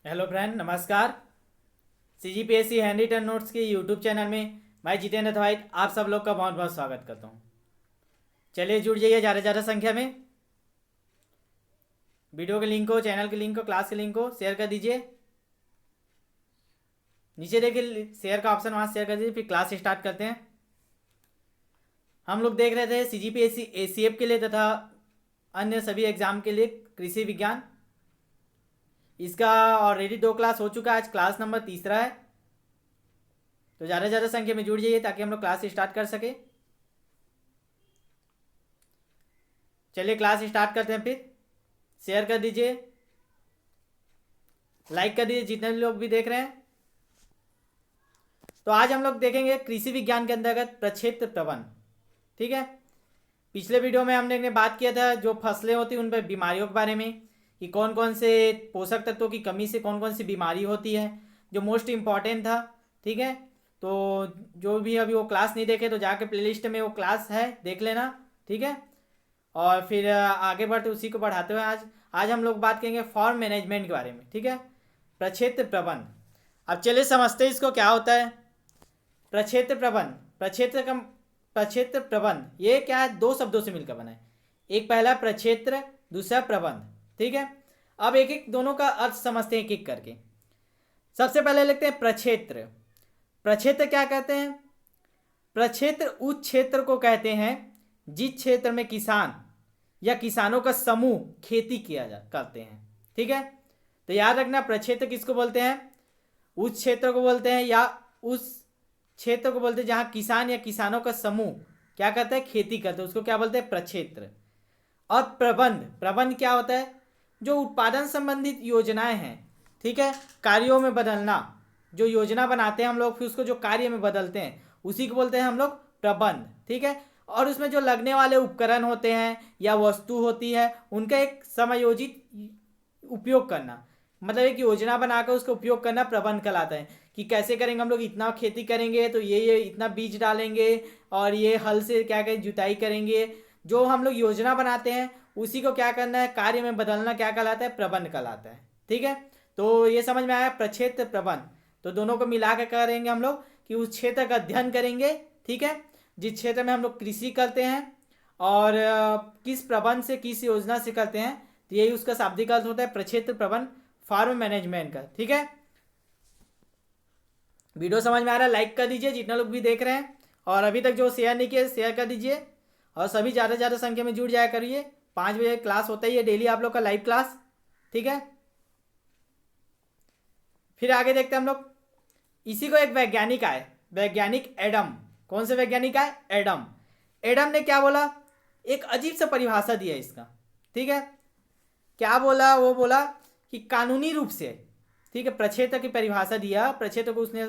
Hello friend, नमस्कार। CGPSC hand written notes के YouTube channel में मैं जितेंद्र धवाइट आप सब लोग का बहुत बहुत स्वागत करता हूँ। चलिए जुड़ जाइए ज़्यादा से ज़्यादा संख्या में। वीडियो के लिंक को, चैनल के लिंक को, क्लास के लिंक को शेयर कर दीजिए। नीचे देखिए शेयर का ऑप्शन, वहाँ शेयर कर दीजिए। फिर क्लास स्टार्ट करते हैं। हम लोग देख रहे थे CGPSC ACF के लिए तथा अन्य सभी एग्जाम के लिए कृषि विज्ञान। इसका ऑलरेडी 2 क्लास हो चुका है, आज क्लास नंबर 3 है। तो ज़्यादा से ज़्यादा संख्या में जुड़ जाइए ताकि हम लोग क्लास स्टार्ट कर सके। चलिए क्लास स्टार्ट करते हैं। फिर शेयर कर दीजिए, लाइक कर दीजिए जितने लोग भी देख रहे हैं। तो आज हम लोग देखेंगे कृषि विज्ञान के अंतर्गत प्रक्षेत्र प्रबंध। ठीक है, पिछले वीडियो में हमने बात किया था जो फसलें होती हैं उन पर बीमारियों के बारे में, कि कौन कौन से पोषक तत्वों की कमी से कौन कौन सी बीमारी होती है, जो मोस्ट इम्पॉर्टेंट था। ठीक है, तो जो भी अभी वो क्लास नहीं देखे तो जाके प्लेलिस्ट में वो क्लास है, देख लेना। ठीक है, और फिर आगे बढ़ते उसी को बढ़ाते हुए आज आज हम लोग बात करेंगे फार्म मैनेजमेंट के बारे में। ठीक है, प्रक्षेत्र प्रबंध। अब चलिए समझते हैं इसको क्या होता है प्रक्षेत्र प्रबंध। प्रक्षेत्र प्रबंध ये क्या है, 2 शब्दों से मिलकर बना है। एक पहला प्रक्षेत्र, दूसरा प्रबंध। ठीक है, अब एक एक दोनों का अर्थ समझते हैं एक एक करके। सबसे पहले लिखते हैं प्रक्षेत्र। प्रक्षेत्र क्या कहते हैं? प्रक्षेत्र उस क्षेत्र को कहते हैं जिस क्षेत्र में किसान या किसानों का समूह खेती करते हैं। ठीक है, तो याद रखना प्रक्षेत्र किसको बोलते हैं? उस क्षेत्र को बोलते हैं, या उस क्षेत्र को बोलते हैं जहां किसान या किसानों का समूह क्या करता है, खेती करते हैं, उसको क्या बोलते हैं, प्रक्षेत्र। और प्रबंध, प्रबंध क्या होता है? जो उत्पादन संबंधित योजनाएं हैं, ठीक है, कार्यों में बदलना। जो योजना बनाते हैं हम लोग फिर उसको जो कार्य में बदलते हैं उसी को बोलते हैं हम लोग प्रबंध। ठीक है, और उसमें जो लगने वाले उपकरण होते हैं या वस्तु होती है उनका एक समायोजित उपयोग करना, मतलब एक योजना बनाकर उसका उपयोग करना प्रबंध कहलाता है। कि कैसे करेंगे हम लोग, इतना खेती करेंगे तो ये इतना बीज डालेंगे और ये हल से क्या करें, जुताई करेंगे। जो हम लोग योजना बनाते हैं उसी को क्या करना है, कार्य में बदलना क्या कहलाता है, प्रबंध कहलाता है। ठीक है, तो ये समझ में आया प्रक्षेत्र प्रबंध। तो दोनों को मिला कर करेंगे हम लोग कि उस क्षेत्र का अध्ययन करेंगे। ठीक है, जिस क्षेत्र में हम लोग कृषि करते हैं और किस प्रबंध से, किस योजना से करते हैं, तो यही उसका शाब्दिक अर्थ होता है प्रक्षेत्र प्रबंध, फार्म मैनेजमेंट का। ठीक है, वीडियो समझ में आ रहा है लाइक कर दीजिए जितने लोग भी देख रहे हैं, और अभी तक जो शेयर नहीं किया शेयर कर दीजिए, और सभी ज़्यादा से ज़्यादा संख्या में जुड़ जाया करिए। 5 बजे क्लास होता ही है डेली आप लोग का लाइव क्लास। ठीक है, फिर आगे देखते हैं हम लोग। इसी को एक वैज्ञानिक आए, वैज्ञानिक एडम। कौन से वैज्ञानिक आए? एडम। एडम ने क्या बोला, एक अजीब सा परिभाषा दिया इसका। ठीक है, क्या बोला? वो बोला कि कानूनी रूप से, ठीक है, प्रक्षेत्र की परिभाषा दिया। प्रक्षेत्र को उसने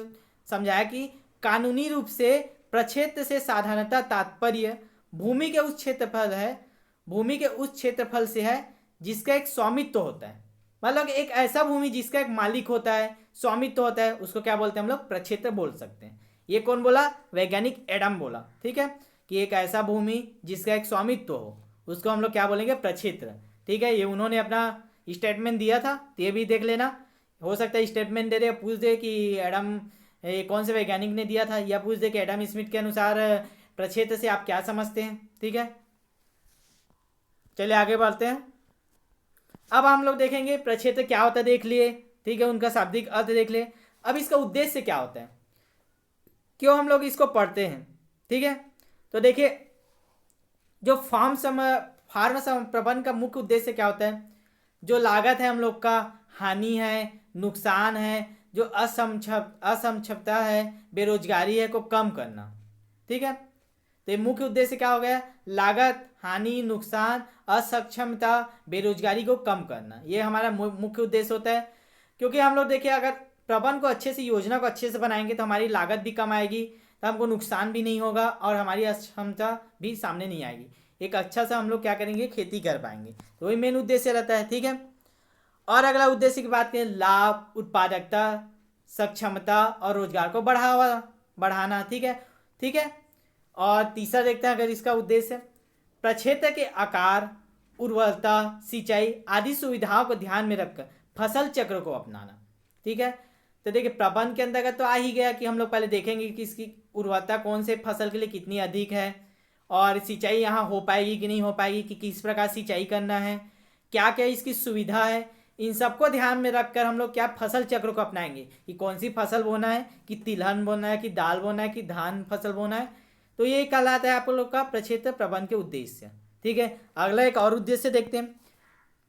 समझाया कि कानूनी रूप से प्रक्षेत्र से साधारणतः तात्पर्य भूमि के उस क्षेत्रफल है, भूमि के उस क्षेत्रफल से है जिसका एक स्वामित्व होता है। मतलब एक ऐसा भूमि जिसका एक मालिक होता है, स्वामित्व होता है, उसको क्या बोलते हैं हम लोग, प्रक्षेत्र बोल सकते हैं। ये कौन बोला? वैज्ञानिक एडम बोला। ठीक है, कि एक ऐसा भूमि जिसका एक स्वामित्व हो उसको हम लोग क्या बोलेंगे, प्रक्षेत्र। ठीक है, ये उन्होंने अपना स्टेटमेंट दिया था, तो ये भी देख लेना। हो सकता है स्टेटमेंट दे रहे पूछ दे कि एडम कौन से वैज्ञानिक ने दिया था, या पूछ दे कि एडम स्मिथ के अनुसार प्रक्षेत्र से आप क्या समझते हैं। ठीक है, चलिए आगे बढ़ते हैं। अब हम लोग देखेंगे प्रक्षेत्र क्या होता है, देख लिए। ठीक है, उनका शाब्दिक अर्थ देख लिए। अब इसका उद्देश्य क्या होता है, क्यों हम लोग इसको पढ़ते हैं। ठीक है, तो देखिए जो फार्म प्रबंध का मुख्य उद्देश्य क्या होता है, जो लागत है हम लोग का, हानि है, नुकसान है, जो असमक्षमता है, बेरोजगारी है, को कम करना। ठीक है, तो ये मुख्य उद्देश्य क्या हो गया, लागत, हानि, नुकसान, असक्षमता, बेरोजगारी को कम करना। ये हमारा मुख्य उद्देश्य होता है। क्योंकि हम लोग देखिए अगर प्रबंध को अच्छे से, योजना को अच्छे से बनाएंगे तो हमारी लागत भी कम आएगी, तो हमको नुकसान भी नहीं होगा और हमारी अक्षमता भी सामने नहीं आएगी। एक अच्छा सा हम लोग क्या करेंगे, खेती कर पाएंगे। तो वही मेन उद्देश्य रहता है। ठीक है, और अगला उद्देश्य की बात करें, लाभ, उत्पादकता, सक्षमता और रोजगार को बढ़ाना। ठीक है, ठीक है, और तीसरा देखते हैं अगर इसका उद्देश्य, प्रक्षेत्र के आकार, उर्वरता, सिंचाई आदि सुविधाओं को ध्यान में रखकर फसल चक्र को अपनाना। ठीक है। तो देखिए प्रबंध के अंतर्गत तो आ ही गया कि हम लोग पहले देखेंगे कि इसकी उर्वरता कौन से फसल के लिए कितनी अधिक है, और सिंचाई यहाँ हो पाएगी कि नहीं हो पाएगी, कि किस प्रकार सिंचाई करना है, क्या क्या इसकी सुविधा है। इन सबको ध्यान में रखकर हम लोग क्या फसल चक्र को अपनाएंगे कि कौन सी फसल बोना है, कि तिलहन बोना है, कि दाल बोना है, कि धान फसल बोना है। तो ये कहलाता है आप लोग का प्रक्षेत्र प्रबंध के उद्देश्य। ठीक है। अगला एक और उद्देश्य देखते हैं।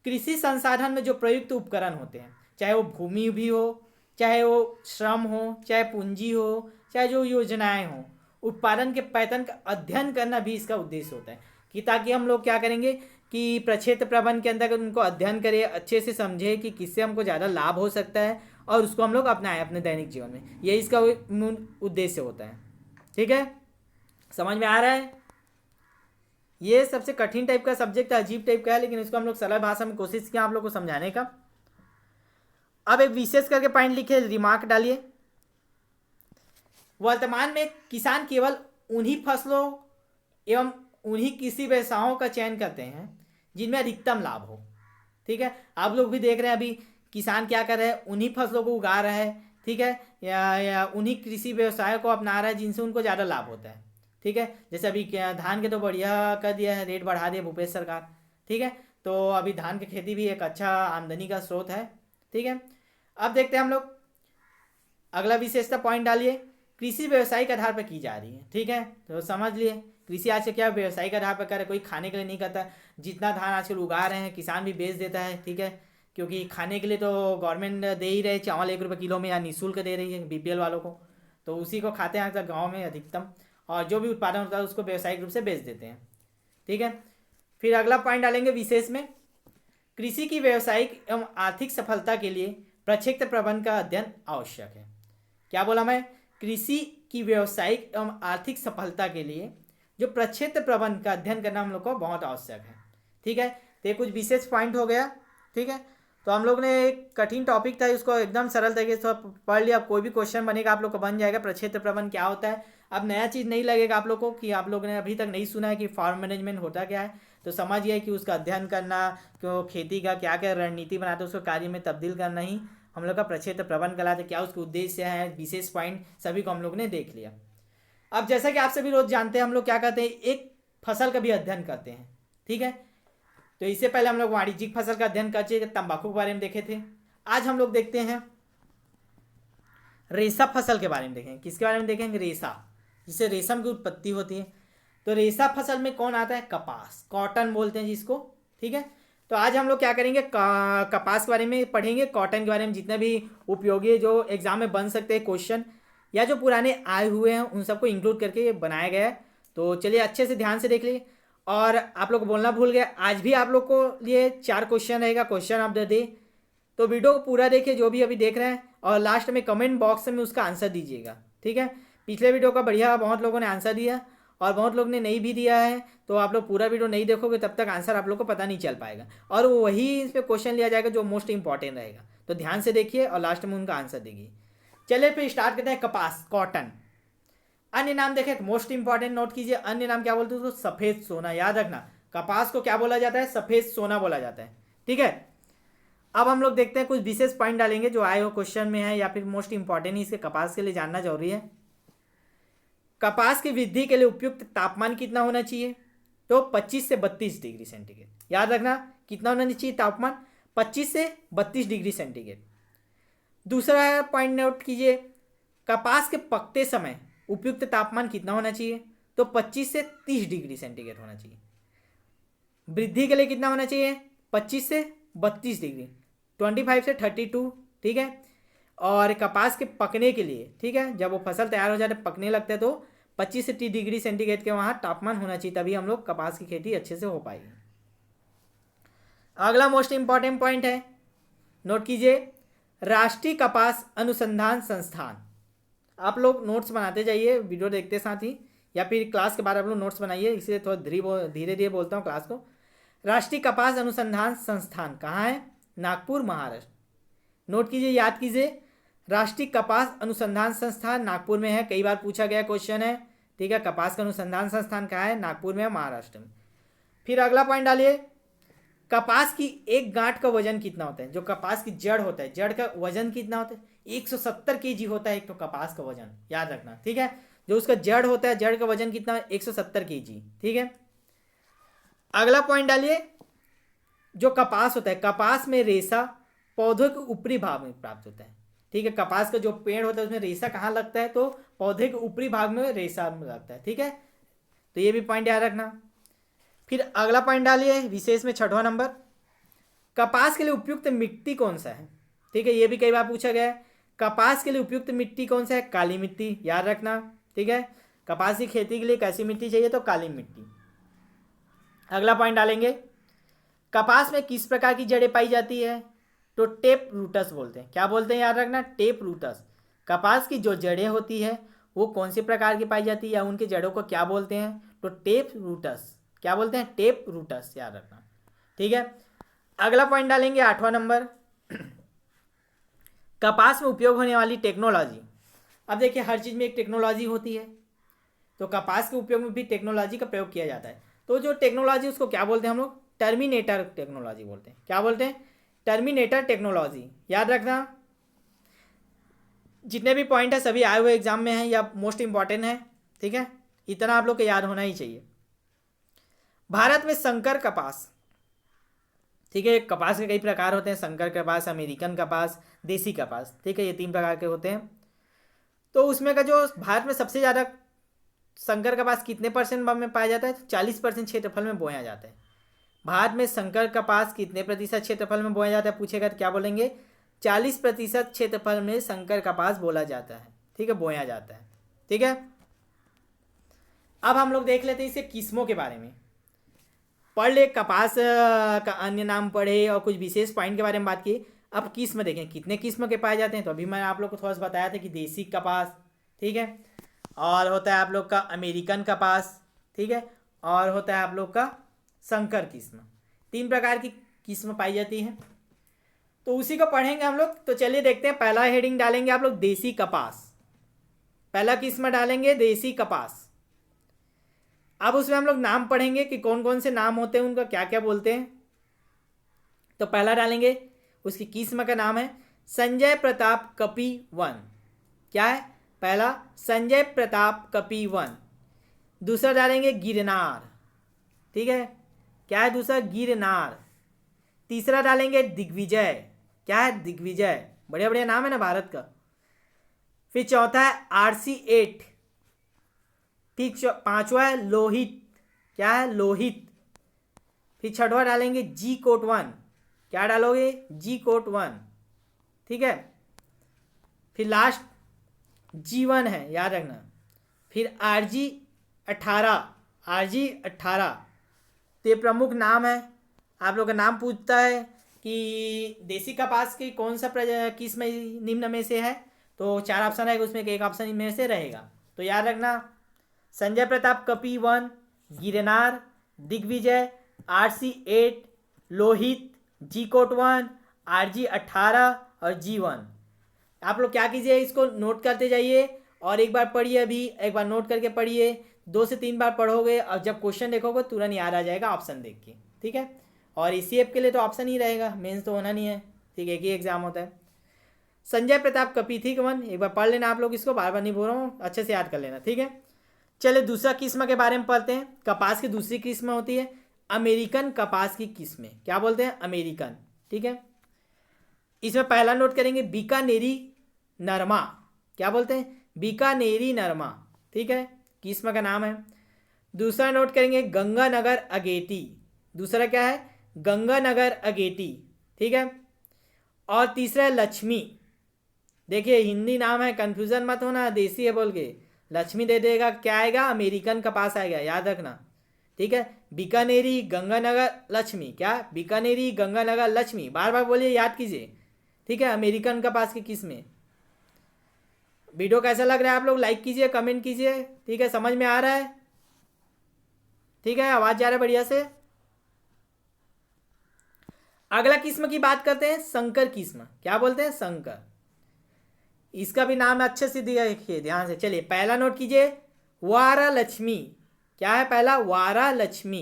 कृषि संसाधन में जो प्रयुक्त उपकरण होते हैं, चाहे वो भूमि भी हो, चाहे वो श्रम हो, चाहे पूंजी हो, चाहे जो योजनाएं हो, उत्पादन के पैटर्न का अध्ययन करना भी इसका उद्देश्य होता है, कि ताकि हम लोग क्या करेंगे कि प्रक्षेत्र प्रबंध के अंदर उनको अध्ययन करें, अच्छे से समझे कि किससे हमको ज़्यादा लाभ हो सकता है और उसको हम लोग अपनाएं अपने दैनिक जीवन में। यही इसका मूल उद्देश्य होता है। ठीक है, समझ में आ रहा है। ये सबसे कठिन टाइप का सब्जेक्ट है, अजीब टाइप का है, लेकिन इसको हम लोग सरल भाषा में कोशिश किया आप लोग को समझाने का। अब एक विशेष करके पॉइंट लिखे, रिमार्क डालिए। वर्तमान में किसान केवल उन्हीं फसलों एवं उन्हीं कृषि व्यवसायों का चयन करते हैं जिनमें अधिकतम लाभ हो। ठीक है, आप लोग भी देख रहे हैं अभी किसान क्या कर रहे हैं, उन्हीं फसलों को उगा रहे हैं। ठीक है, या उन्हीं कृषि व्यवसायों को अपना रहा है जिनसे उनको ज़्यादा लाभ होता है। ठीक है, जैसे अभी धान के तो बढ़िया कर दिया है, रेट बढ़ा दिया भूपेश सरकार। ठीक है, तो अभी धान की खेती भी एक अच्छा आमदनी का स्रोत है। ठीक है, अब देखते हैं हम लोग अगला विशेषता पॉइंट डालिए। कृषि व्यवसायिक आधार पर की जा रही है। ठीक है, तो समझ लिए कृषि आज से क्या व्यवसायिक आधार पर करे, कोई खाने के लिए नहीं करता। जितना धान आजकल उगा रहे हैं किसान भी बेच देता है। ठीक है, क्योंकि खाने के लिए तो गवर्नमेंट दे ही रहे, चावल 1 रुपये किलो में या निःशुल्क दे रही है बीपीएल वालों को, तो उसी को खाते हैं गाँव में अधिकतम, और जो भी उत्पादन होता है उसको व्यावसायिक रूप से बेच देते हैं। ठीक है, फिर अगला पॉइंट डालेंगे विशेष में, कृषि की व्यावसायिक एवं आर्थिक सफलता के लिए प्रक्षेत्र प्रबंध का अध्ययन आवश्यक है। क्या बोला मैं, कृषि की व्यावसायिक एवं आर्थिक सफलता के लिए जो प्रक्षेत्र प्रबंध का अध्ययन करना हम लोग को बहुत आवश्यक है। ठीक है, तो ये कुछ विशेष पॉइंट हो गया। ठीक है, तो हम लोग ने एक कठिन टॉपिक था उसको एकदम सरल तरीके से पढ़ लिया। अब कोई भी क्वेश्चन बनेगा आप लोग को बन जाएगा प्रक्षेत्र प्रबंध क्या होता है। अब नया चीज़ नहीं लगेगा आप लोग को कि आप लोग ने अभी तक नहीं सुना है कि फार्म मैनेजमेंट होता क्या है, तो समझिए कि उसका अध्ययन करना, क्यों खेती का क्या क्या रणनीति बनाते उसको कार्य में तब्दील करना ही हम लोग का प्रक्षेत्र प्रबंध कहलाता है। क्या उसके उद्देश्य है, विशेष पॉइंट सभी को हम लोग ने देख लिया। अब जैसा कि आप सभी रोज जानते हैं हम लोग क्या करते हैं, एक फसल का भी अध्ययन करते हैं। ठीक है, तो इससे पहले हम लोग वाणिज्यिक फसल का अध्ययन कर चुके, तंबाकू के बारे में देखे थे। आज हम लोग देखते हैं रेशा फसल के बारे में देखेंगे। किसके बारे में देखेंगे, रेशा, जिससे रेशम की उत्पत्ति होती है। तो रेशा फसल में कौन आता है, कपास, कॉटन बोलते हैं जिसको। ठीक है, तो आज हम लोग क्या करेंगे, कपास के बारे में पढ़ेंगे, कॉटन के बारे में, जितने भी उपयोगी जो एग्जाम में बन सकते हैं क्वेश्चन या जो पुराने आए हुए हैं उन सबको इंक्लूड करके ये बनाया गया है। तो चलिए अच्छे से ध्यान से देख लीजिए। और आप लोग बोलना भूल गए, आज भी आप लोग को लिए 4 क्वेश्चन रहेगा, क्वेश्चन ऑफ द डे। तो वीडियो को पूरा देखिए जो भी अभी देख रहे हैं, और लास्ट में कमेंट बॉक्स में उसका आंसर दीजिएगा। ठीक है, पिछले वीडियो का बढ़िया बहुत लोगों ने आंसर दिया और बहुत लोग ने नहीं भी दिया है, तो आप लोग पूरा वीडियो नहीं देखोगे तब तक आंसर आप लोग को पता नहीं चल पाएगा, और वही इस पर क्वेश्चन लिया जाएगा जो मोस्ट इंपॉर्टेंट रहेगा। तो ध्यान से देखिए और लास्ट में उनका आंसर दीजिए। चलिए फिर स्टार्ट करते हैं। कपास, कॉटन। अन्य नाम देखें, मोस्ट इंपॉर्टेंट नोट कीजिए, अन्य नाम क्या बोलते हैं उसको, सफेद सोना। याद रखना, कपास को क्या बोला जाता है, सफेद सोना बोला जाता है। ठीक है, अब हम लोग देखते हैं कुछ विशेष पॉइंट डालेंगे जो आए हो क्वेश्चन में है या फिर मोस्ट इंपॉर्टेंट ही इसके कपास के लिए जानना जरूरी है। कपास की वृद्धि के लिए उपयुक्त तापमान कितना होना चाहिए, तो 25 से 32 डिग्री सेंटीग्रेड। याद रखना कितना होना चाहिए तापमान, 25 से 32 डिग्री सेंटीग्रेड। दूसरा पॉइंट नोट कीजिए, कपास के पकते समय उपयुक्त तापमान कितना होना चाहिए, तो 25 से 30 डिग्री सेंटीग्रेड होना चाहिए। वृद्धि के लिए कितना होना चाहिए, 25 से 32 डिग्री, 25 से 32। ठीक है, और कपास के पकने के लिए, ठीक है, जब वो फसल तैयार हो जाते पकने लगते हैं तो 25 से 30 डिग्री सेंटीग्रेड के वहाँ तापमान होना चाहिए, तभी हम लोग कपास की खेती अच्छे से हो पाएगी। अगला मोस्ट इंपॉर्टेंट पॉइंट है, नोट कीजिए, राष्ट्रीय कपास अनुसंधान संस्थान। आप लोग नोट्स बनाते जाइए वीडियो देखते साथ ही, या फिर क्लास के बाद आप लोग नोट्स बनाइए, इसलिए थोड़ा धीरे धीरे बोलता हूँ क्लास को। राष्ट्रीय कपास अनुसंधान संस्थान कहाँ है, नागपुर, महाराष्ट्र। नोट कीजिए, याद कीजिए, राष्ट्रीय कपास अनुसंधान संस्थान नागपुर में है। कई बार पूछा गया क्वेश्चन है। ठीक है, कपास का अनुसंधान संस्थान कहाँ है, नागपुर में है, महाराष्ट्र में। फिर अगला पॉइंट डालिए, कपास की एक गांठ का वजन कितना होता है? जो कपास की जड़ होता है, जड़ का वजन कितना होता है? 170 केजी होता है एक तो कपास का वजन, याद रखना, ठीक है। जो उसका जड़ होता है, जड़ का वजन कितना है? 170 केजी, ठीक है। अगला पॉइंट डालिए, जो कपास होता है, कपास में रेशा पौधों के ऊपरी भाग में प्राप्त होता है, ठीक है। कपास का जो पेड़ होता है उसमें रेशा कहाँ लगता है? तो पौधे के ऊपरी भाग में रेशा लगता है, ठीक है। तो ये भी पॉइंट याद रखना। फिर अगला पॉइंट डालिए विशेष में 6वां नंबर, कपास के लिए उपयुक्त मिट्टी कौन सा है? ठीक है, ये भी कई बार पूछा गया है। कपास के लिए उपयुक्त मिट्टी कौन सा है? काली मिट्टी, याद रखना, ठीक है। कपास की खेती के लिए कैसी मिट्टी चाहिए? तो काली मिट्टी। अगला पॉइंट डालेंगे, कपास में किस प्रकार की जड़ें पाई जाती है? तो टेप रूटस बोलते हैं। क्या बोलते हैं? याद रखना, टेप रूटस। कपास की जो जड़ें होती है वो कौन से प्रकार की पाई जाती है या उनके जड़ों को क्या बोलते हैं? तो टेप रूटस। क्या बोलते हैं? टेप रूटस, याद रखना, ठीक है। अगला पॉइंट डालेंगे 8वां नंबर, कपास में उपयोग होने वाली टेक्नोलॉजी। अब देखिए, हर चीज़ में एक टेक्नोलॉजी होती है, तो कपास के उपयोग में भी टेक्नोलॉजी का प्रयोग किया जाता है। तो जो टेक्नोलॉजी उसको क्या बोलते हैं हम लोग? टर्मिनेटर टेक्नोलॉजी बोलते हैं। क्या बोलते हैं? टर्मिनेटर टेक्नोलॉजी, याद रखना। जितने भी पॉइंट है सभी आए हुए एग्जाम में हैं या मोस्ट इंपॉर्टेंट है, ठीक है। इतना आप लोग को याद होना ही चाहिए। भारत में संकर कपास, ठीक है, कपास के कई प्रकार होते हैं, संकर कपास, अमेरिकन कपास, देसी कपास, ठीक है, ये 3 प्रकार के होते हैं। तो उसमें का जो भारत में सबसे ज़्यादा संकर कपास कितने परसेंट में पाया जाता है? तो 40% क्षेत्रफल में बोया जाता है। भारत में संकर कपास कितने प्रतिशत क्षेत्रफल में बोया जाता है पूछेगा तो क्या बोलेंगे? 40% क्षेत्रफल में संकर कपास बोला जाता है, ठीक है, बोया जाता है, ठीक है। अब हम लोग देख लेते हैं इसे किस्मों के बारे में। पढ़ ले, कपास का अन्य नाम पढ़े और कुछ विशेष पॉइंट के बारे में बात की। अब किस्म देखें, कितने किस्म के पाए जाते हैं। तो अभी मैंने आप लोग को थोड़ा सा बताया था कि देसी कपास, ठीक है, और होता है आप लोग का अमेरिकन कपास, ठीक है, और होता है आप लोग का संकर किस्म। 3 प्रकार की किस्म पाई जाती है, तो उसी को पढ़ेंगे हम लोग। तो चलिए देखते हैं, पहला हेडिंग डालेंगे आप लोग देसी कपास, पहला किस्म डालेंगे देसी कपास। अब उसमें हम लोग नाम पढ़ेंगे कि कौन कौन से नाम होते हैं, उनका क्या क्या बोलते हैं। तो पहला डालेंगे, उसकी किस्म का नाम है संजय प्रताप कपी 1। क्या है? पहला संजय प्रताप कपी 1। दूसरा डालेंगे गिरनार, ठीक है, क्या है दूसरा? गिरनार। तीसरा डालेंगे दिग्विजय। क्या है? दिग्विजय। बढ़िया बढ़िया नाम है ना भारत का। फिर चौथा है RC8, ठीक, 5वां है लोहित। क्या है? लोहित। फिर 6वां डालेंगे जी कोट 1। क्या डालोगे? जी कोट 1, ठीक है। फिर लास्ट G1 है, याद रखना। फिर RG18, RG18। तो ये प्रमुख नाम है। आप लोग का नाम पूछता है कि देसी कपास की कौन सा किस्म निम्न में से है, तो 4 ऑप्शन रहेगा, उसमें एक ऑप्शन में से रहेगा। तो याद रखना, संजय प्रताप कपी 1, गिरनार, दिग्विजय, RC8, लोहित, जी कोट 1, RG18 और G1। आप लोग क्या कीजिए, इसको नोट करते जाइए और एक बार पढ़िए, अभी एक बार नोट करके पढ़िए, 2 से 3 बार पढ़ोगे और जब क्वेश्चन देखोगे तुरंत याद आ जाएगा ऑप्शन देख के, ठीक है। और ECF के लिए तो ऑप्शन ही रहेगा, मेंस तो होना नहीं है, ठीक है, एक ही एग्जाम होता है। संजय प्रताप कपी, ठीक 1, एक बार पढ़ लेना आप लोग, इसको बार बार नहीं बोल रहा हूँ, अच्छे से याद कर लेना, ठीक है। चलिए दूसरा किस्म के बारे में पढ़ते हैं। कपास की दूसरी किस्म होती है अमेरिकन कपास की किस्में। क्या बोलते हैं? अमेरिकन, ठीक है। इसमें पहला नोट करेंगे बीकानेरी नरमा। क्या बोलते हैं? बीकानेरी नरमा, ठीक है, किस्म का नाम है। दूसरा नोट करेंगे गंगानगर अगेती। दूसरा क्या है? गंगानगर अगेती, ठीक है। और तीसरा है लक्ष्मी। देखिए हिंदी नाम है, कंफ्यूजन मत होना, देसी है बोल के लक्ष्मी दे देगा, क्या आएगा? अमेरिकन कपास आएगा, याद रखना, ठीक है। बीकानेरी, गंगानगर, लक्ष्मी। क्या? बीकानेरी, गंगानगर, लक्ष्मी, बार बार बोलिए, याद कीजिए, ठीक है। अमेरिकन कपास की किस्में। वीडियो कैसा लग रहा है आप लोग लाइक कीजिए, कमेंट कीजिए, ठीक है, समझ में आ रहा है, ठीक है, आवाज जा रहा है बढ़िया से। अगला किस्म की बात करते हैं, संकर किस्म। क्या बोलते हैं? संकर। इसका भी नाम अच्छे से देखिए ध्यान से। चलिए पहला नोट कीजिए, वारा लक्ष्मी। क्या है पहला? वारा लक्ष्मी।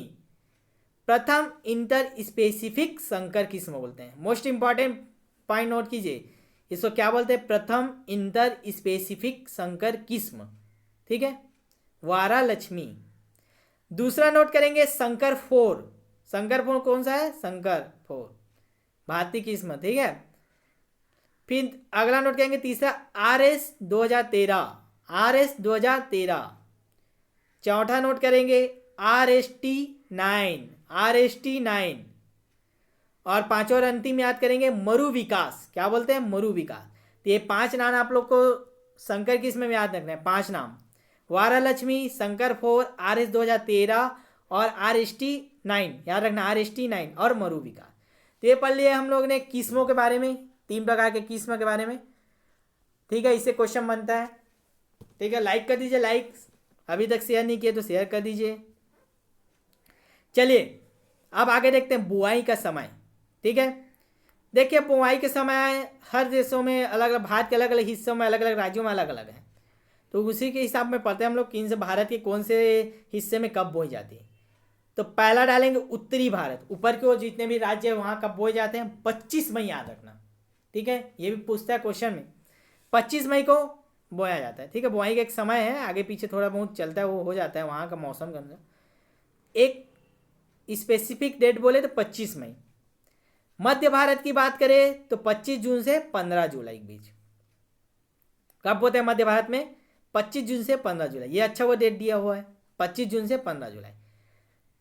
प्रथम इंटर स्पेसिफिक संकर किस्म बोलते हैं। मोस्ट इंपॉर्टेंट पॉइंट नोट कीजिए, इसको क्या बोलते हैं? प्रथम इंटर स्पेसिफिक संकर किस्म, ठीक है, वारालक्ष्मी। दूसरा नोट करेंगे संकर 4। संकर 4 कौन सा है? संकर 4 भारतीय किस्म, ठीक है। फिर अगला नोट करेंगे तीसरा RS 2013, RS 2013। चौथा नोट करेंगे RST 9, RST 9। और पांचवा और अंतिम याद करेंगे मरु विकास। क्या बोलते हैं? मरु विकास। तो ये 5 नाम आप लोग को संकर किस्म में याद रखना है, 5 नाम, वारालक्ष्मी, संकर 4, RS 2013 और RST 9, याद रखना RST 9 और मरु विकास। तो ये पढ़ लिए हम लोग ने किस्मों के बारे में, 3 प्रकार के किस्म के बारे में, ठीक है। इससे क्वेश्चन बनता है, ठीक है। लाइक कर दीजिए, लाइक अभी तक शेयर नहीं किए तो शेयर कर दीजिए। चलिए अब आगे देखते हैं बुआई का समय, ठीक है। देखिए बुआई के समय हर देशों में अलग अलग, भारत के अलग अलग हिस्सों में, अलग अलग राज्यों में अलग अलग है। तो उसी के हिसाब में पढ़ते हैं हम लोग कि भारत के कौन से हिस्से में कब बोई जाती है। तो पहला डालेंगे उत्तरी भारत, ऊपर की ओर जितने भी राज्य है वहाँ कब बोए जाते हैं? 25 मई, याद रखना, ठीक है। ये भी पूछता है क्वेश्चन में, 25 मई को बोया जाता है, ठीक है। बुआई का एक समय है, आगे पीछे थोड़ा बहुत चलता है, वो हो जाता है वहाँ का मौसम के अंदर। एक स्पेसिफिक डेट बोले तो 25 मई। मध्य भारत की बात करें तो 25 जून से 15 जुलाई के बीच कब होते हैं मध्य भारत में? 25 जून से 15 जुलाई, ये अच्छा वो डेट दिया हुआ है, 25 जून से 15 जुलाई।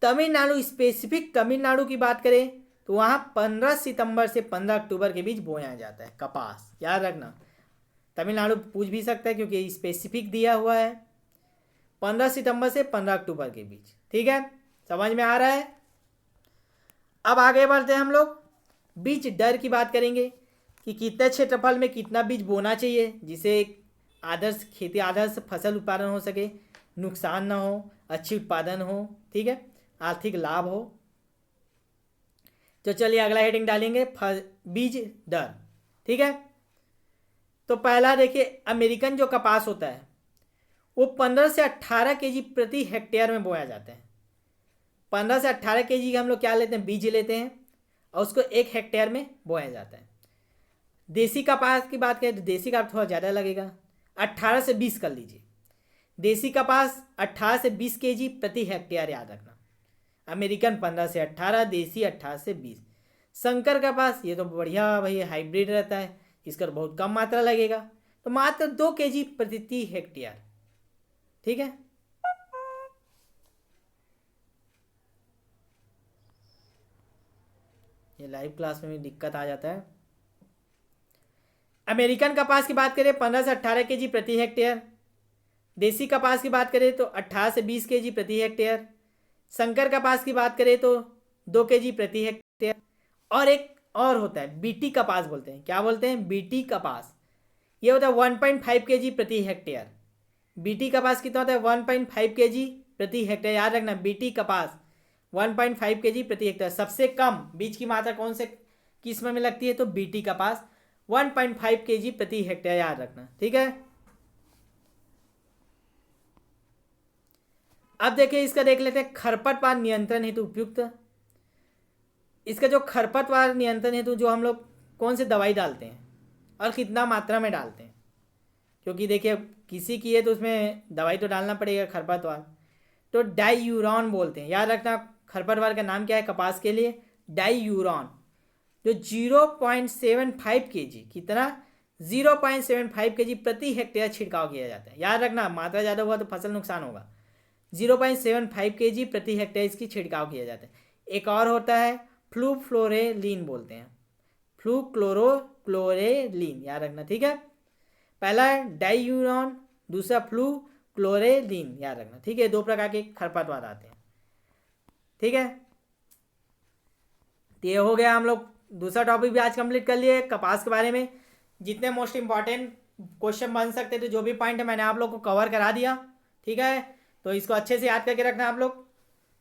तमिलनाडु, स्पेसिफिक तमिलनाडु की बात करें तो वहाँ 15 सितंबर से 15 अक्टूबर के बीच बोया जाता है कपास, याद रखना। तमिलनाडु पूछ भी सकता है क्योंकि स्पेसिफिक दिया हुआ है, 15 सितंबर से 15 अक्टूबर के बीच, ठीक है। समझ में आ रहा है? अब आगे बढ़ते हैं हम लोग, बीज दर की बात करेंगे कि कितने क्षेत्रफल में कितना बीज बोना चाहिए जिससे आदर्श खेती, आदर्श फसल उत्पादन हो सके, नुकसान ना हो, अच्छी उत्पादन हो, ठीक है, आर्थिक लाभ हो। तो चलिए अगला हेडिंग डालेंगे बीज दर, ठीक है। तो पहला देखिए, अमेरिकन जो कपास होता है वो 15 से 18 केजी प्रति हेक्टेयर में बोया जाता है। 15 से 18 केजी का हम लोग क्या लेते हैं? बीज लेते हैं और उसको 1 हेक्टेयर में बोया जाता है। देसी कपास की बात करें तो देसी का थोड़ा ज़्यादा लगेगा, 18 से 20 कर लीजिए। देसी कपास 18 से 20 केजी प्रति हेक्टेयर, याद रखना। अमेरिकन 15 से 18, देसी 18 से 20। संकर कपास ये तो बढ़िया भाई हाइब्रिड रहता है, इसका बहुत कम मात्रा लगेगा, तो मात्र 2 केजी प्रति हेक्टेयर, ठीक है। ये लाइव क्लास में भी दिक्कत आ जाता है। अमेरिकन कपास की बात करें 15 से 18 केजी प्रति हेक्टेयर। देसी कपास की बात करें तो 18 से 20 केजी प्रति हेक्टेयर। संकर कपास की बात करें तो 2 केजी प्रति हेक्टेयर। और एक और होता है बीटी कपास बोलते हैं। क्या बोलते हैं? बीटी कपास। ये होता है 1.5 केजी प्रति हेक्टेयर। बीटी कपास कितना होता है? 1.5 केजी प्रति हेक्टेयर, याद रखना। बीटी कपास 1.5 केजी प्रति हेक्टेयर। सबसे कम बीज की मात्रा कौन से किस्म में लगती है? तो बीटी कपास 1.5 केजी प्रति हेक्टेयर, याद रखना, ठीक है। अब देखिए इसका देख लेते हैं खरपतवार नियंत्रण हेतु उपयुक्त। इसका जो खरपतवार नियंत्रण हेतु जो हम लोग कौन से दवाई डालते हैं और कितना मात्रा में डालते हैं, क्योंकि देखिए किसी की है तो उसमें दवाई तो डालना पड़ेगा खरपतवार। तो डाईयूरॉन बोलते हैं, याद रखना। खरपतवार का नाम क्या है कपास के लिए? डाईयूरॉन। जो 0.75 केजी, कितना? 0.75 केजी प्रति हेक्टेयर छिड़काव किया जाता है, याद रखना। मात्रा ज़्यादा हुआ तो फसल नुकसान होगा। 0.75 केजी प्रति हेक्टेयर इसकी छिड़काव किया जाता है। एक और होता है फ्लूफ्लोरेलिन बोलते हैं, फ्लूक्लोरोक्लोरेलिन, याद रखना, ठीक है। पहला डाईयूरॉन, दूसरा फ्लूक्लोरेलिन, याद रखना, ठीक है। 2 प्रकार के खरपतवार आते हैं, ठीक है। तो ये हो गया, हम लोग दूसरा टॉपिक भी आज कंप्लीट कर लिए कपास के बारे में। जितने मोस्ट इंपॉर्टेंट क्वेश्चन बन सकते थे, जो भी पॉइंट है मैंने आप लोग को कवर करा दिया, ठीक है। तो इसको अच्छे से याद करके रखना। आप लोग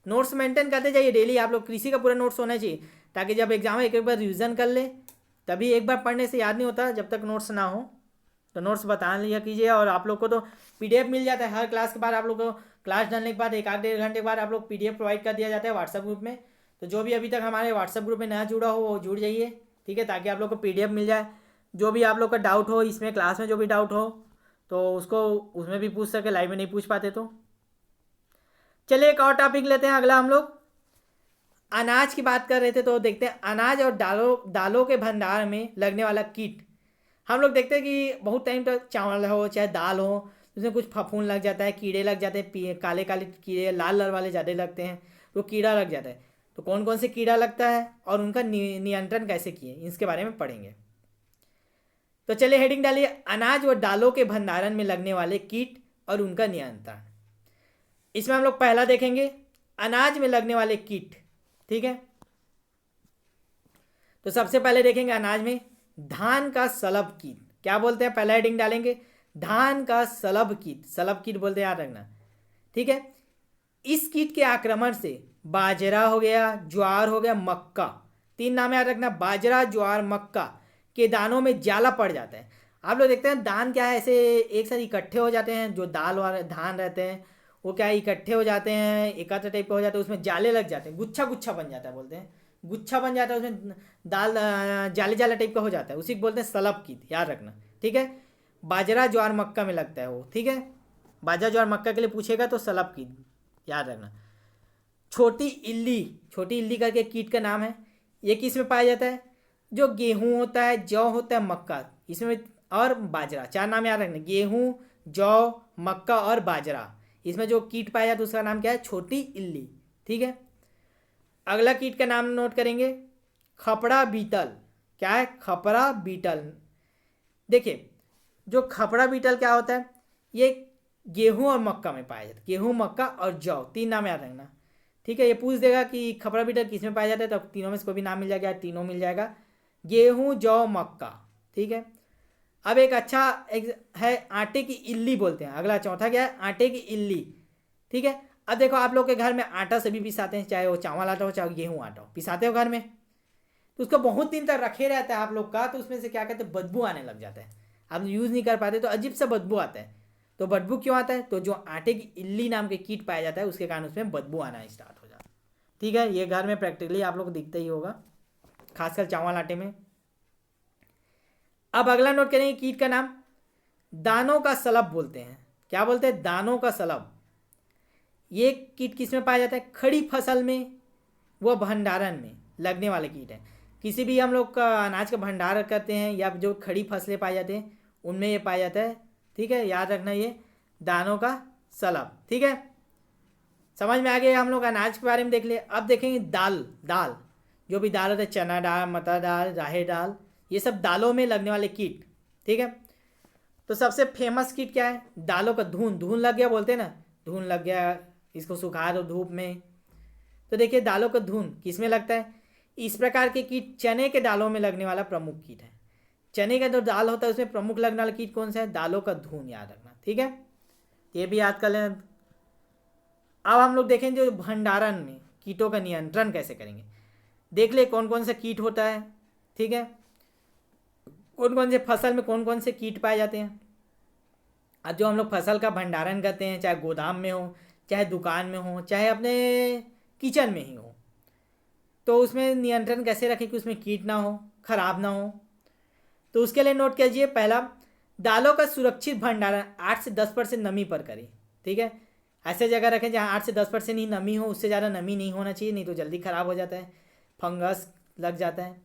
नोट्स मेंटेन करते जाइए डेली। आप लोग कृषि का पूरा नोट्स होना चाहिए, ताकि जब एग्जाम एक बार रिविजन कर ले, तभी एक बार पढ़ने से याद नहीं होता जब तक नोट्स ना हो। तो नोट्स बता लिया कीजिए। और आप लोग को तो PDF मिल जाता है हर क्लास के बाद। आप लोग को क्लास डालने के बाद 1 आध 1.5 घंटे के बाद आप लोग PDF प्रोवाइड कर दिया जाता है व्हाट्सएप ग्रुप में। तो जो भी अभी तक हमारे व्हाट्सएप ग्रुप में नया जुड़ा हो वो जुड़ जाइए, ठीक है, ताकि आप लोग को PDF मिल जाए। जो भी आप लोग का डाउट हो इसमें, क्लास में जो भी डाउट हो तो उसको उसमें भी पूछ सके, लाइव में नहीं पूछ पाते तो। चलिए एक और टॉपिक लेते हैं अगला हम लोग। अनाज की बात कर रहे थे तो देखते हैं अनाज और दालों के भंडार में लगने वाला कीट। हम लोग देखते हैं कि बहुत टाइम तक चावल हो चाहे दाल हो उसमें कुछ फफूंद लग जाता है, कीड़े लग जाते हैं, काले काले कीड़े, लाल लाल वाले ज़्यादा लगते हैं, तो कीड़ा लग जाता है। तो कौन कौन से कीड़ा लगता है और उनका नियंत्रण कैसे किए, इसके बारे में पढ़ेंगे। तो चलिए हेडिंग डालिए, अनाज व दालों के भंडारण में लगने वाले कीट और उनका नियंत्रण। इसमें हम लोग पहला देखेंगे अनाज में लगने वाले कीट, ठीक है। तो सबसे पहले देखेंगे अनाज में धान का सलभ कीट। क्या बोलते हैं, पहला हेडिंग डालेंगे धान का सलभ कीट, सलभ कीट बोलते हैं, याद रखना, ठीक है। इस कीट के आक्रमण से बाजरा हो गया, ज्वार हो गया, मक्का, 3 नाम याद रखना, बाजरा ज्वार मक्का के दानों में जाला पड़ जाता है। आप लोग देखते हैं दान क्या है, ऐसे एक साथ इकट्ठे हो जाते हैं, जो दाल वाले धान रहते हैं वो क्या है इकट्ठे हो जाते हैं, एकत्र टाइप के हो जाते हैं, उसमें जाले लग जाते हैं, गुच्छा गुच्छा बन जाता है, बोलते हैं गुच्छा बन जाता है, उसमें दाल जाले जाले टाइप का हो जाता है, उसी को बोलते हैं सलभ कीट, याद रखना, ठीक है। बाजरा ज्वार मक्का में लगता है वो, ठीक है। बाजरा ज्वार मक्का के लिए पूछेगा तो सलभ कीट याद रखना। छोटी इल्ली, छोटी इल्ली करके कीट का नाम है, ये किस में पाया जाता है, जो गेहूं होता है, जौ होता है, मक्का, इसमें और बाजरा, 4 नाम याद रखना, गेहूं, जौ, मक्का और बाजरा, इसमें जो कीट पाया जाता है उसका नाम क्या है, छोटी इल्ली, ठीक है। अगला कीट का नाम नोट करेंगे खपड़ा बीटल। क्या है, खपड़ा बीटल। देखिए जो खपड़ा बीटल क्या होता है, ये गेहूं और मक्का में पाया जाता है, गेहूं, मक्का और जौ, 3 नाम याद रखना, ठीक है। ये पूछ देगा कि खपड़ा बीटल किस में पाया जाता है, तो तीनों में से कोई भी नाम मिल जाएगा, तीनों मिल जाएगा, गेहूं, जौ, मक्का, ठीक है। अब एक अच्छा है आटे की इल्ली बोलते हैं, अगला चौथा क्या है, आटे की इल्ली, ठीक है। अब देखो आप लोग के घर में आटा सभी पिसाते हैं, चाहे वो चावल आटा हो चाहे गेहूं आटा हो, पिसाते हो घर में, तो उसको बहुत दिन तक रखे रहता है आप लोग का, तो उसमें से क्या कहते हैं बदबू आने लग जाता है, आप यूज़ नहीं कर पाते तो अजीब सा बदबू आता है। तो बदबू क्यों आता है, तो जो आटे की इल्ली नाम के कीट पाया जाता है उसके कारण उसमें बदबू आना स्टार्ट हो जाता है, ठीक है। ये घर में प्रैक्टिकली आप लोग को दिखता ही होगा, खासकर चावल आटे में। अब अगला नोट करेंगे कीट का नाम दानों का सलभ बोलते हैं। क्या बोलते हैं, दानों का सलभ। ये कीट किस में पाया जाता है, खड़ी फसल में व भंडारण में लगने वाले कीट है। किसी भी हम लोग का अनाज का भंडारण करते हैं या जो खड़ी फसलें पाई जाती हैं उनमें ये पाया जाता है, ठीक है, याद रखना ये दानों का सलभ, ठीक है। समझ में आ गया, हम लोग अनाज के बारे में देख लिए। अब देखेंगे दाल, दाल जो भी दाल होता है, चना दाल, मटर दाल, राहेर दाल, ये सब दालों में लगने वाले कीट, ठीक है। तो सबसे फेमस कीट क्या है, दालों का धून, धून लग गया बोलते हैं ना, धून लग गया, इसको सुखा दो धूप में। तो देखिए दालों का धून किस में लगता है, इस प्रकार के कीट चने के दालों में लगने वाला प्रमुख कीट है। चने का जो दाल होता है उसमें प्रमुख लगने वाला कीट कौन सा है, दालों का धून, याद रखना, ठीक है, ये भी याद कर लें। अब हम लोग देखेंगे जो भंडारण में कीटों का नियंत्रण कैसे करेंगे, देख ले कौन कौन सा कीट होता है, ठीक है, कौन कौन से फसल में कौन कौन से कीट पाए जाते हैं। अब जो हम लोग फसल का भंडारण करते हैं, चाहे गोदाम में हो, चाहे दुकान में हो, चाहे अपने किचन में ही हो, तो उसमें नियंत्रण कैसे रखें कि उसमें कीट ना हो, खराब ना हो। तो उसके लिए नोट कीजिए, पहला दालों का सुरक्षित भंडारण 8 से 10% नमी पर करें, ठीक है। ऐसे जगह रखें जहाँ 8 से 10% ही नमी हो, उससे ज़्यादा नमी नहीं होना चाहिए, नहीं तो जल्दी ख़राब हो जाता है, फंगस लग जाता है।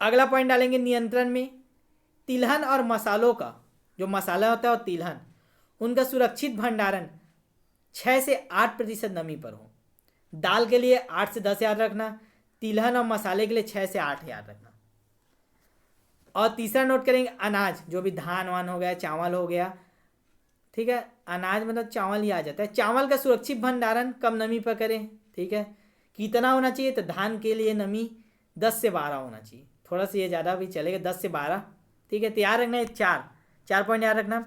अगला पॉइंट डालेंगे नियंत्रण में तिलहन और मसालों का, जो मसाला होता है और तिलहन, उनका सुरक्षित भंडारण 6 से 8% नमी पर हो। दाल के लिए 8 से 10 याद रखना, तिलहन और मसाले के लिए 6 से 8 याद रखना। और तीसरा नोट करेंगे अनाज, जो भी धान वान हो गया, चावल हो गया, ठीक है, अनाज मतलब चावल ही आ जाता है। चावल का सुरक्षित भंडारण कम नमी पर करें, ठीक है। कितना होना चाहिए, तो धान के लिए नमी 10 से 12 होना चाहिए, थोड़ा सा ये ज़्यादा भी चलेगा, 10 से 12, ठीक है। तो याद रखना है, चार पॉइंट याद रखना।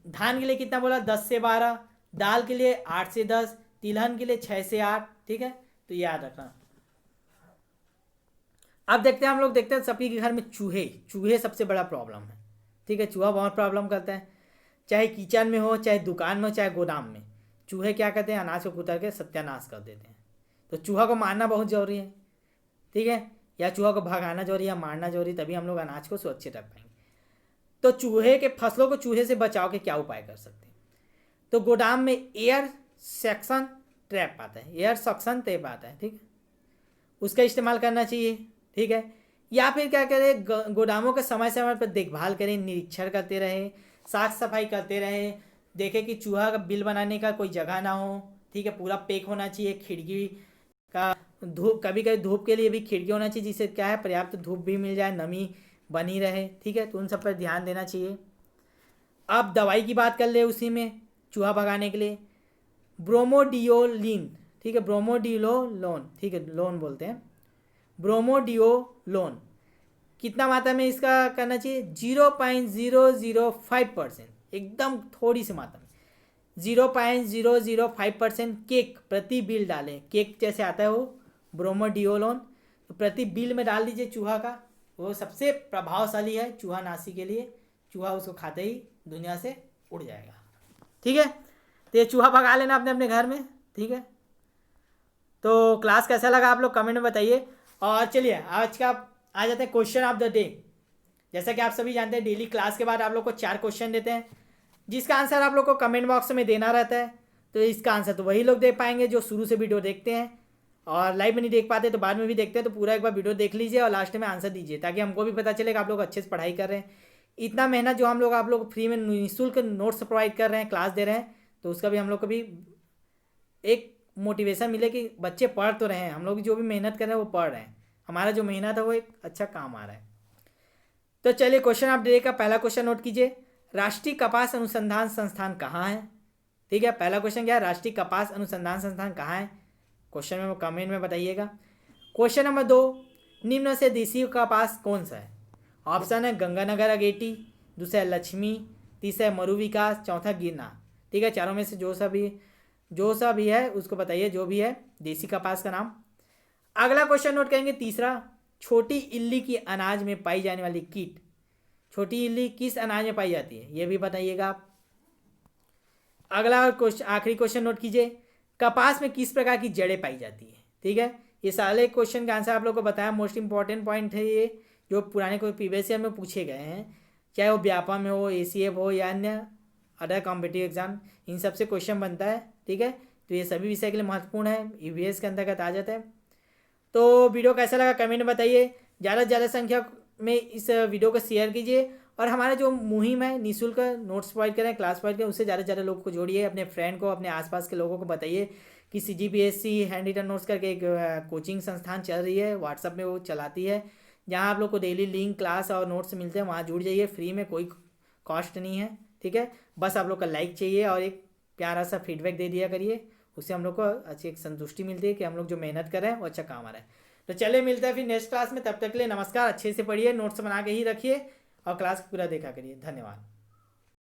धान के लिए कितना बोला, 10 से 12, दाल के लिए 8 से 10, तिलहन के लिए 6 से 8, ठीक है, तो याद रखना। अब देखते हैं, हम लोग देखते हैं सभी के घर में चूहे सबसे बड़ा प्रॉब्लम है, ठीक है। चूहा बहुत प्रॉब्लम करता है, चाहे किचन में हो, चाहे दुकान में हो, चाहे गोदाम में। चूहे क्या करते हैं, अनाज को कुतर के सत्यानाश कर देते हैं, तो चूहा को मारना बहुत ज़रूरी है, ठीक है, या चूहा को भगाना जरूरी है या मारना जरूरी, तभी हम लोग अनाज को सुरक्षित रख पाएंगे। तो चूहे के फसलों को चूहे से बचाव के क्या उपाय कर सकते हैं? तो गोदाम में एयर सेक्शन ट्रैप आता है, एयर सक्शन ट्रैप आता है, ठीक है, उसका इस्तेमाल करना चाहिए, ठीक है। या फिर क्या करें, गोदामों का समय समय पर देखभाल करें, निरीक्षण करते रहें, साफ सफाई करते रहें, देखें कि चूहा का बिल बनाने का कोई जगह ना हो, ठीक है, पूरा पैक होना चाहिए। खिड़की का धूप, कभी कभी धूप के लिए भी खिड़की होना चाहिए, जिससे क्या है पर्याप्त धूप भी मिल जाए, नमी बनी रहे, ठीक है, तो उन सब पर ध्यान देना चाहिए। अब दवाई की बात कर ले उसी में चूहा भगाने के लिए, ब्रोमोडियोलिन, ठीक है, ब्रोमोडियोलोन, ठीक है, लोन बोलते हैं, ब्रोमोडियोलोन कितना मात्रा में इसका करना चाहिए? 0.005%, एकदम थोड़ी सी मात्रा में 0.005% केक प्रति बिल डालें। केक जैसे आता है वो ब्रोमोडियोलोन, तो प्रति बिल में डाल दीजिए चूहा का, वो सबसे प्रभावशाली है चूहा नाशी के लिए। चूहा उसको खाते ही दुनिया से उड़ जाएगा, ठीक है। तो ये चूहा भगा लेना अपने अपने घर में, ठीक है। तो क्लास कैसा लगा आप लोग कमेंट में बताइए। और चलिए आज का आ जाते हैं क्वेश्चन ऑफ द डे। जैसा कि आप सभी जानते हैं डेली क्लास के बाद आप लोग को 4 क्वेश्चन देते हैं, जिसका आंसर आप लोग को कमेंट बॉक्स में देना रहता है। तो इसका आंसर तो वही लोग दे पाएंगे जो शुरू से वीडियो देखते हैं, और लाइव में नहीं देख पाते तो बाद में भी देखते हैं। तो पूरा एक बार वीडियो देख लीजिए और लास्ट में आंसर दीजिए, ताकि हमको भी पता चले कि आप लोग अच्छे से पढ़ाई कर रहे हैं। इतना मेहनत जो हम लोग आप लोग फ्री में निःशुल्क नोट्स प्रोवाइड कर रहे हैं, क्लास दे रहे हैं, तो उसका भी हम लोग को भी एक मोटिवेशन मिले कि बच्चे पढ़ तो रहे हैं, हम लोग जो भी मेहनत कर रहे हैं वो पढ़ रहे हैं, हमारा जो मेहनत है वो एक अच्छा काम आ रहा है। तो चलिए क्वेश्चन ऑफ डे का पहला क्वेश्चन नोट कीजिए, राष्ट्रीय कपास अनुसंधान संस्थान कहाँ है? ठीक है, पहला क्वेश्चन क्या है, राष्ट्रीय कपास अनुसंधान संस्थान कहाँ है? क्वेश्चन में कमेंट में बताइएगा। क्वेश्चन नंबर 2, निम्न से देसी कपास कौन सा है? ऑप्शन है गंगानगर अगेटी, दूसरा है लक्ष्मी, तीसरा है मरु विकास, चौथा गिरनार, ठीक है। चारों में से जो सा भी है उसको बताइए, जो भी है देसी कपास का नाम। अगला क्वेश्चन नोट करेंगे तीसरा, छोटी इल्ली की अनाज में पाई जाने वाली कीट, छोटी इल्ली किस अनाज में पाई जाती है, ये भी बताइएगा आप। अगला क्वेश्चन, आखिरी क्वेश्चन नोट कीजिए, कपास में किस प्रकार की जड़ें पाई जाती है, ठीक है। ये सारे क्वेश्चन का आंसर आप लोग को बताया, मोस्ट इंपॉर्टेंट पॉइंट है ये, जो पुराने कोई प्रीवियस ईयर में पूछे गए हैं, चाहे वो व्यापम में हो, ACF हो या अन्य अदर कॉम्पिटिटिव एग्जाम, इन सब से क्वेश्चन बनता है, ठीक है। तो ये सभी विषय के लिए महत्वपूर्ण है, EVS के अंतर्गत आ जाता है। तो वीडियो कैसा लगा कमेंट में बताइए, ज़्यादा से ज़्यादा संख्या में इस वीडियो को शेयर कीजिए, और हमारा जो मुहिम है निःशुल्क नोट्स प्रोवाइड करें, क्लास प्रोवाइड करें, उससे ज़्यादा से ज़्यादा लोगों को जोड़िए, अपने फ्रेंड को, अपने आसपास के लोगों को बताइए कि CGPSC हैंड रिटन नोट्स करके एक कोचिंग संस्थान चल रही है, व्हाट्सअप में वो चलाती है, जहाँ आप लोग को डेली लिंक, क्लास और नोट्स मिलते हैं, वहाँ जुड़ जाइए, फ्री में, कोई कॉस्ट नहीं है, ठीक है। बस आप लोग का लाइक चाहिए और एक प्यारा सा फीडबैक दे दिया करिए, उससे हम लोग को अच्छी एक संतुष्टि मिलती है कि हम लोग जो मेहनत कर रहे हैं वो अच्छा काम आ रहा है। तो चलिए मिलते हैं फिर नेक्स्ट क्लास में, तब तक के लिए नमस्कार। अच्छे से पढ़िए, नोट्स बना के ही रखिए और क्लास पूरा देखा करिए। धन्यवाद।